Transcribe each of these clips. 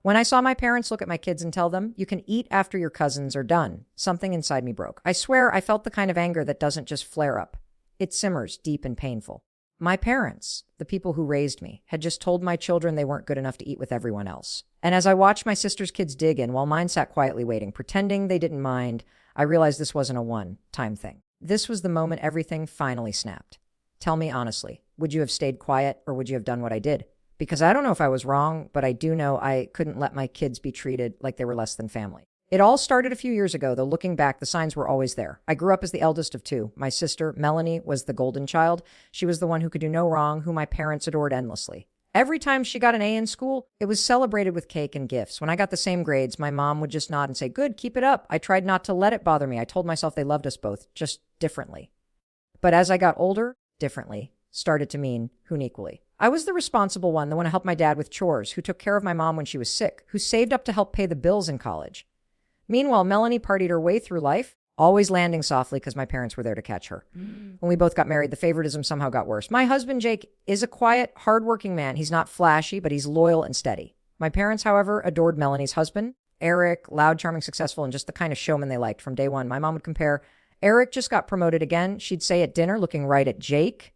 When I saw my parents look at my kids and tell them, you can eat after your cousins are done, something inside me broke. I swear I felt the kind of anger that doesn't just flare up. It simmers deep and painful. My parents, the people who raised me, had just told my children they weren't good enough to eat with everyone else. And as I watched my sister's kids dig in while mine sat quietly waiting, pretending they didn't mind, I realized this wasn't a one-time thing. This was the moment everything finally snapped. Tell me honestly, would you have stayed quiet or would you have done what I did? Because I don't know if I was wrong, but I do know I couldn't let my kids be treated like they were less than family. It all started a few years ago, though looking back, the signs were always there. I grew up as the eldest of two. My sister, Melanie, was the golden child. She was the one who could do no wrong, who my parents adored endlessly. Every time she got an A in school, it was celebrated with cake and gifts. When I got the same grades, my mom would just nod and say, good, keep it up. I tried not to let it bother me. I told myself they loved us both, just differently. But as I got older, differently started to mean unequally. I was the responsible one, the one who helped my dad with chores, who took care of my mom when she was sick, who saved up to help pay the bills in college. Meanwhile, Melanie partied her way through life, always landing softly because my parents were there to catch her. When we both got married, the favoritism somehow got worse. My husband, Jake, is a quiet, hardworking man. He's not flashy, but he's loyal and steady. My parents, however, adored Melanie's husband, Eric, loud, charming, successful, and just the kind of showman they liked from day one. My mom would compare, Eric just got promoted again. She'd say at dinner, looking right at Jake,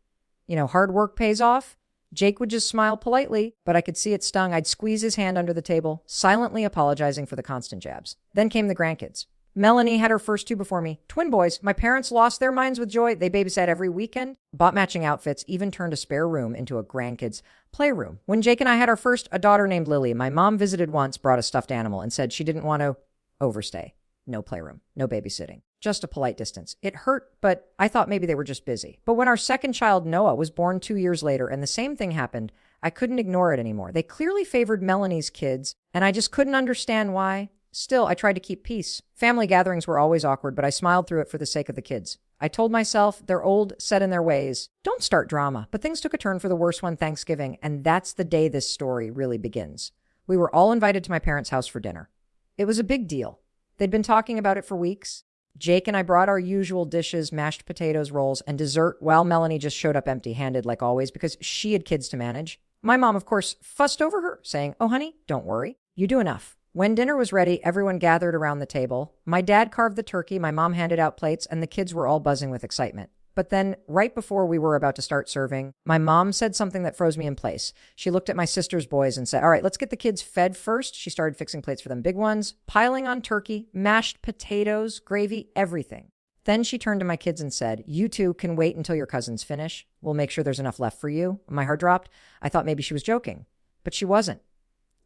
hard work pays off. Jake would just smile politely, but I could see it stung. I'd squeeze his hand under the table, silently apologizing for the constant jabs. Then came the grandkids. Melanie had her first two before me, twin boys. My parents lost their minds with joy. They babysat every weekend, bought matching outfits, even turned a spare room into a grandkids' playroom. When Jake and I had our first, a daughter named Lily, my mom visited once, brought a stuffed animal, and said she didn't want to overstay. No playroom, no babysitting, just a polite distance. It hurt, but I thought maybe they were just busy. But when our second child, Noah, was born 2 years later and the same thing happened, I couldn't ignore it anymore. They clearly favored Melanie's kids, and I just couldn't understand why. Still, I tried to keep peace. Family gatherings were always awkward, but I smiled through it for the sake of the kids. I told myself, they're old, set in their ways. Don't start drama. But things took a turn for the worse one Thanksgiving, and that's the day this story really begins. We were all invited to my parents' house for dinner. It was a big deal. They'd been talking about it for weeks. Jake and I brought our usual dishes, mashed potatoes, rolls, and dessert, while Melanie just showed up empty-handed like always because she had kids to manage. My mom, of course, fussed over her, saying, oh, honey, don't worry. You do enough. When dinner was ready, everyone gathered around the table. My dad carved the turkey, my mom handed out plates, and the kids were all buzzing with excitement. But then, right before we were about to start serving, my mom said something that froze me in place. She looked at my sister's boys and said, all right, let's get the kids fed first. She started fixing plates for them, big ones, piling on turkey, mashed potatoes, gravy, everything. Then she turned to my kids and said, you two can wait until your cousins finish. We'll make sure there's enough left for you. My heart dropped. I thought maybe she was joking, but she wasn't.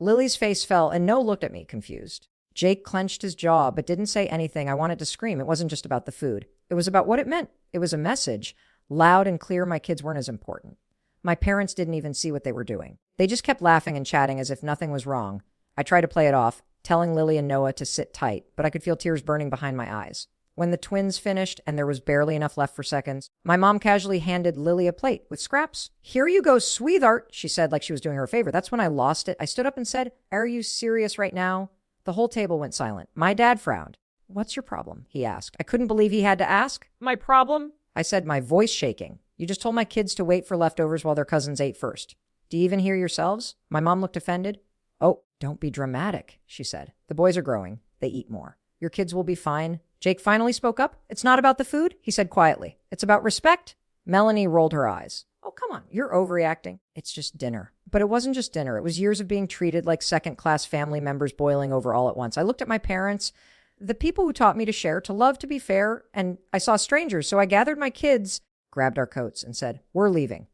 Lily's face fell and Noah looked at me confused. Jake clenched his jaw, but didn't say anything. I wanted to scream. It wasn't just about the food. It was about what it meant. It was a message, loud and clear. My kids weren't as important. My parents didn't even see what they were doing. They just kept laughing and chatting as if nothing was wrong. I tried to play it off, telling Lily and Noah to sit tight, but I could feel tears burning behind my eyes. When the twins finished and there was barely enough left for seconds, my mom casually handed Lily a plate with scraps. Here you go, sweetheart, she said like she was doing her a favor. That's when I lost it. I stood up and said, are you serious right now? The whole table went silent. My dad frowned. What's your problem? He asked. I couldn't believe he had to ask. My problem? I said, my voice shaking. You just told my kids to wait for leftovers while their cousins ate first. Do you even hear yourselves? My mom looked offended. Oh, don't be dramatic, she said. The boys are growing. They eat more. Your kids will be fine. Jake finally spoke up. It's not about the food, he said quietly. It's about respect. Melanie rolled her eyes. Oh, come on. You're overreacting. It's just dinner. But it wasn't just dinner. It was years of being treated like second-class family members boiling over all at once. I looked at my parents, the people who taught me to share, to love, to be fair, and I saw strangers. So I gathered my kids, grabbed our coats, and said, we're leaving.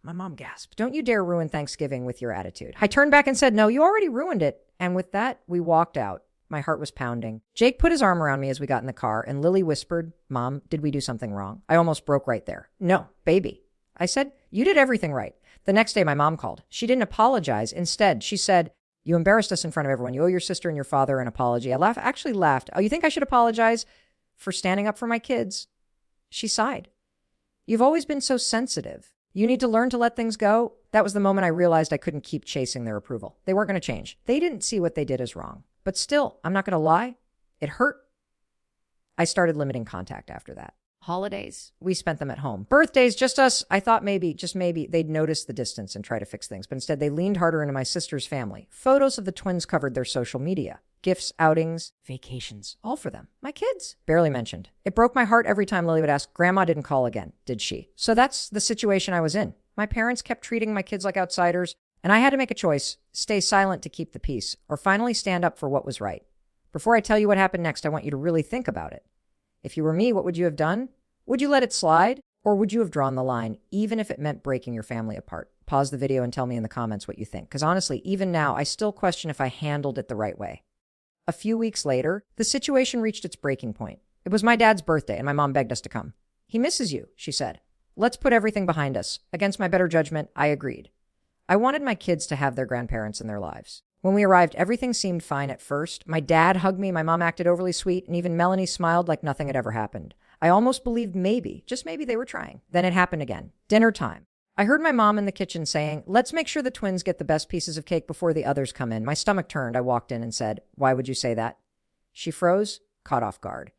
My mom gasped. Don't you dare ruin Thanksgiving with your attitude. I turned back and said, no, you already ruined it. And with that, we walked out. My heart was pounding. Jake put his arm around me as we got in the car, and Lily whispered, Mom, did we do something wrong? I almost broke right there. No, baby. I said, you did everything right. The next day, my mom called. She didn't apologize. Instead, she said, you embarrassed us in front of everyone. You owe your sister and your father an apology. I actually laughed. Oh, you think I should apologize for standing up for my kids? She sighed. You've always been so sensitive. You need to learn to let things go. That was the moment I realized I couldn't keep chasing their approval. They weren't going to change. They didn't see what they did as wrong. But still, I'm not going to lie. It hurt. I started limiting contact after that. Holidays, we spent them at home. Birthdays, just us. I thought maybe, just maybe, they'd notice the distance and try to fix things. But instead, they leaned harder into my sister's family. Photos of the twins covered their social media. Gifts, outings, vacations, all for them. My kids, barely mentioned. It broke my heart every time Lily would ask, Grandma didn't call again, did she? So that's the situation I was in. My parents kept treating my kids like outsiders, and I had to make a choice, stay silent to keep the peace, or finally stand up for what was right. Before I tell you what happened next, I want you to really think about it. If you were me, what would you have done? Would you let it slide? Or would you have drawn the line, even if it meant breaking your family apart? Pause the video and tell me in the comments what you think. Because honestly, even now, I still question if I handled it the right way. A few weeks later, the situation reached its breaking point. It was my dad's birthday, and my mom begged us to come. He misses you, she said. Let's put everything behind us. Against my better judgment, I agreed. I wanted my kids to have their grandparents in their lives. When we arrived, everything seemed fine at first. My dad hugged me, my mom acted overly sweet, and even Melanie smiled like nothing had ever happened. I almost believed maybe, just maybe they were trying. Then it happened again. Dinner time. I heard my mom in the kitchen saying, let's make sure the twins get the best pieces of cake before the others come in. My stomach turned. I walked in and said, why would you say that? She froze, caught off guard.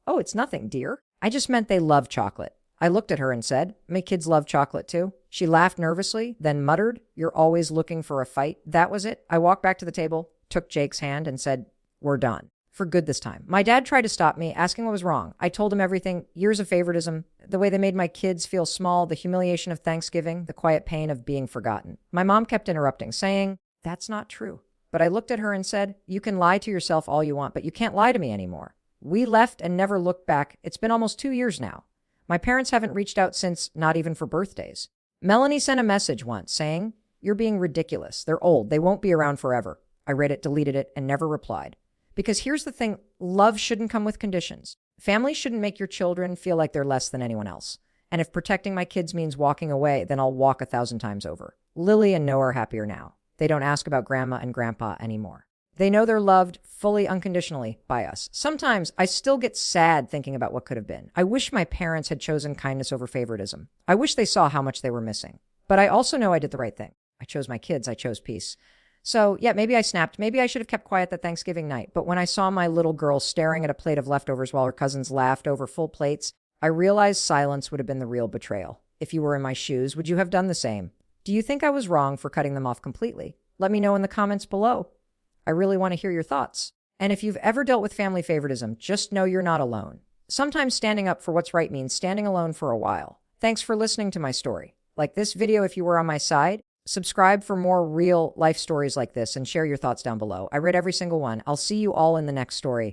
Oh, it's nothing, dear. I just meant they love chocolate. I looked at her and said, my kids love chocolate too. She laughed nervously, then muttered, you're always looking for a fight. That was it. I walked back to the table, took Jake's hand and said, we're done. For good this time. My dad tried to stop me, asking what was wrong. I told him everything, years of favoritism, the way they made my kids feel small, the humiliation of Thanksgiving, the quiet pain of being forgotten. My mom kept interrupting, saying, that's not true. But I looked at her and said, you can lie to yourself all you want, but you can't lie to me anymore. We left and never looked back. It's been almost 2 years now. My parents haven't reached out since, not even for birthdays. Melanie sent a message once saying, you're being ridiculous. They're old. They won't be around forever. I read it, deleted it, and never replied. Because here's the thing, love shouldn't come with conditions. Families shouldn't make your children feel like they're less than anyone else. And if protecting my kids means walking away, then I'll walk 1,000 times over. Lily and Noah are happier now. They don't ask about grandma and grandpa anymore. They know they're loved fully unconditionally by us. Sometimes I still get sad thinking about what could have been. I wish my parents had chosen kindness over favoritism. I wish they saw how much they were missing. But I also know I did the right thing. I chose my kids. I chose peace. So, yeah, maybe I snapped. Maybe I should have kept quiet that Thanksgiving night. But when I saw my little girl staring at a plate of leftovers while her cousins laughed over full plates, I realized silence would have been the real betrayal. If you were in my shoes, would you have done the same? Do you think I was wrong for cutting them off completely? Let me know in the comments below. I really want to hear your thoughts. And if you've ever dealt with family favoritism, just know you're not alone. Sometimes standing up for what's right means standing alone for a while. Thanks for listening to my story. Like this video if you were on my side. Subscribe for more real life stories like this and share your thoughts down below. I read every single one. I'll see you all in the next story.